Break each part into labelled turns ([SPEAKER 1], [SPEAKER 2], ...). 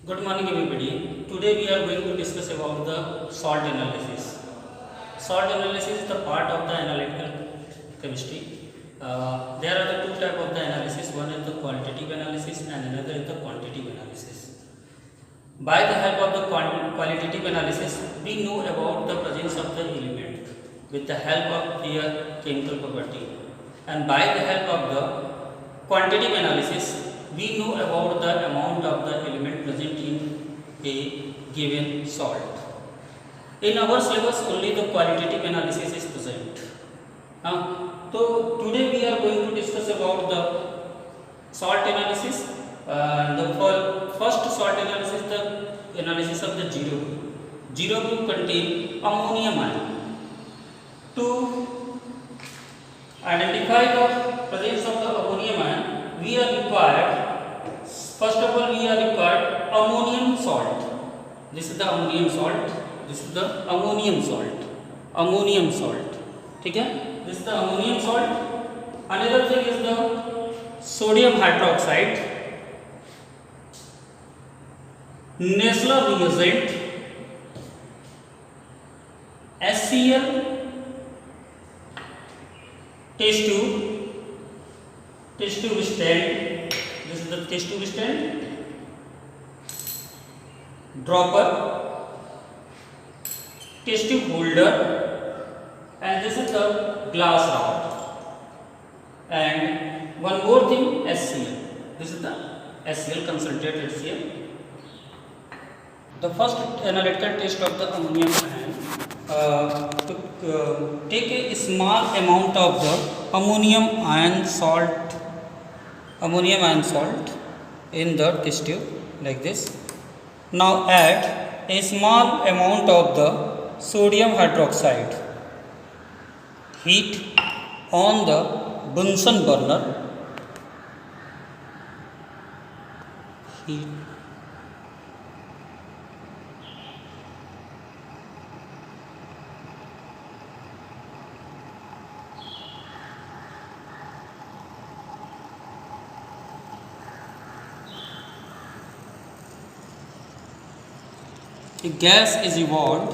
[SPEAKER 1] Good morning everybody. Today we are going to discuss about the salt analysis. Salt analysis is the part of the analytical chemistry. There are the two types of the analysis. One is the qualitative analysis and another is the quantitative analysis. By the help of the qualitative analysis, we know about the presence of the element with the help of their chemical property. And by the help of the quantitative analysis, we know about the amount of the element present in a given salt. In our syllabus, only the qualitative analysis is present. So today we are going to discuss about the salt analysis. The first salt analysis, the analysis of the zero group. Zero group contain ammonium ion. To identify the presence of the ammonium ion, we are required, first of all we are required ammonium salt. This is the ammonium salt, this is the ammonium salt, ammonium salt. ठीक है, this is the ammonium salt. Another thing is the sodium hydroxide, Nessler reagent, HCl, test tube stand. This is the test tube stand, dropper, test tube holder, and this is the glass rod. And one more thing, HCl. This is the HCl, concentrated HCl. The first analytical test of the ammonium ion, to take a small amount of the ammonium ion salt in the test tube like this. Now add a small amount of the sodium hydroxide. Heat on the Bunsen burner. Heat. A gas is evolved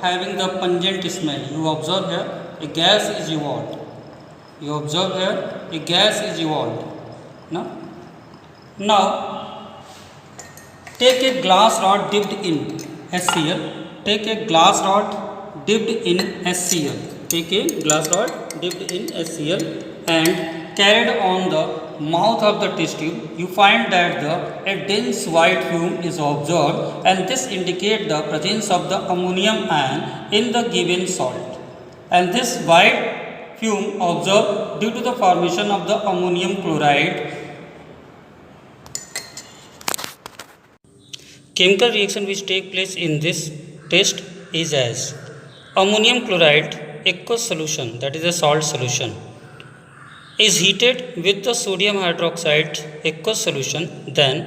[SPEAKER 1] having the pungent smell. You observe here, a gas is evolved. You observe here, a gas is evolved. Now take a glass rod dipped in HCl. Take a glass rod dipped in HCl. Take a glass rod dipped in HCl and carried on the mouth of the test tube. You find that a dense white fume is observed, and this indicates the presence of the ammonium ion in the given salt. And this white fume observed due to the formation of the ammonium chloride. Chemical reaction which take place in this test is as ammonium chloride aqueous solution, that is a salt solution, is heated with the sodium hydroxide aqueous solution. Then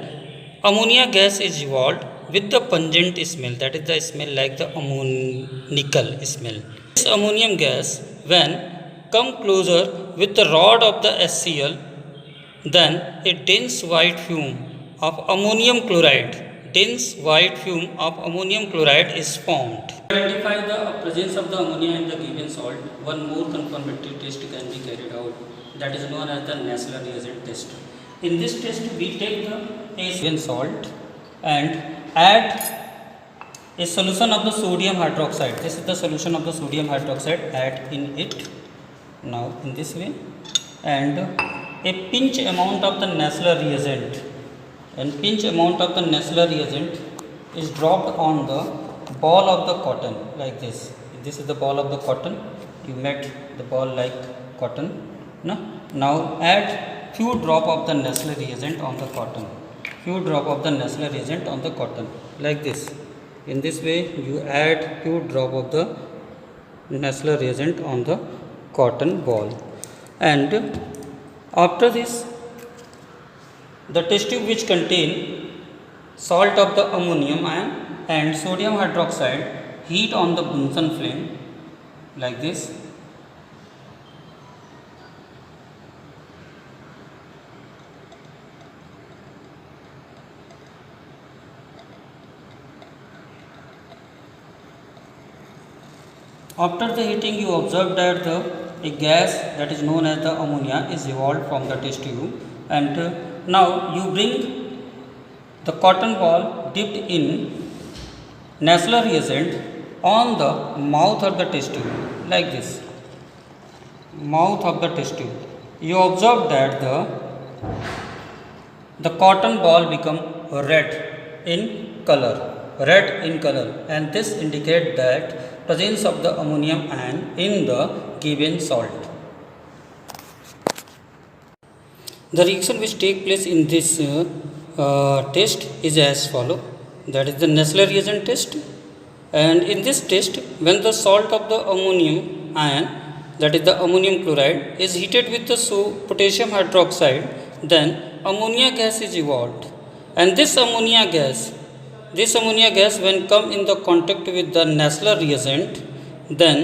[SPEAKER 1] ammonia gas is evolved with the pungent smell, that is the smell like the ammonical smell. This ammonium gas, when come closer with the rod of the HCl, then a dense white fume of ammonium chloride is formed. To identify the presence of the ammonia in the given salt, one more confirmatory test can be carried out, that is known as the Nessler reagent test. In this test, we take the given salt and add a solution of the sodium hydroxide. This is the solution of the sodium hydroxide. Add in it now in this way, and a pinch amount of the Nessler reagent. And pinch amount of the Nessler reagent is dropped on the ball of the cotton like this. This is the ball of the cotton. You made the ball like cotton. Now add few drop of the Nessler reagent on the cotton. Few drop of the Nessler reagent on the cotton like this. In this way, you add few drop of the Nessler reagent on the cotton ball. And after this, the test tube which contain salt of the ammonium ion and sodium hydroxide heat on the Bunsen flame like this. After the heating, you observe that a gas that is known as the ammonia is evolved from the test tube, and now you bring the cotton ball dipped in Nessler reagent on the mouth of the test tube, like this. Mouth of the test tube. You observe that the cotton ball become red in color, and this indicates that presence of the ammonium ion in the given salt. The reaction which take place in this test is as follow. That is the Nessler reagent test, and in this test, when the salt of the ammonium ion, that is the ammonium chloride, is heated with the potassium hydroxide, then ammonia gas is evolved, and this ammonia gas when come in the contact with the Nessler reagent, then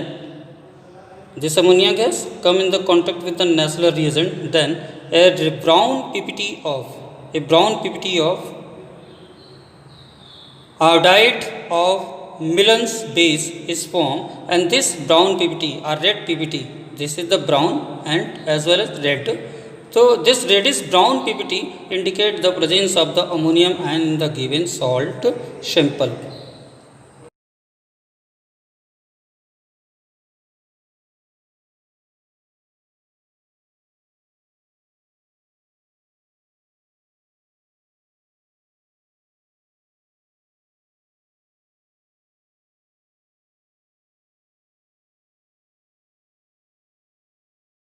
[SPEAKER 1] this ammonia gas come in the contact with the Nessler reagent, then a brown PPT of iodide of Milan's base is formed, and this brown PPT or red PPT, this is the brown and as well as red. So this reddish brown PPT indicate the presence of the ammonium ion in the given salt sample.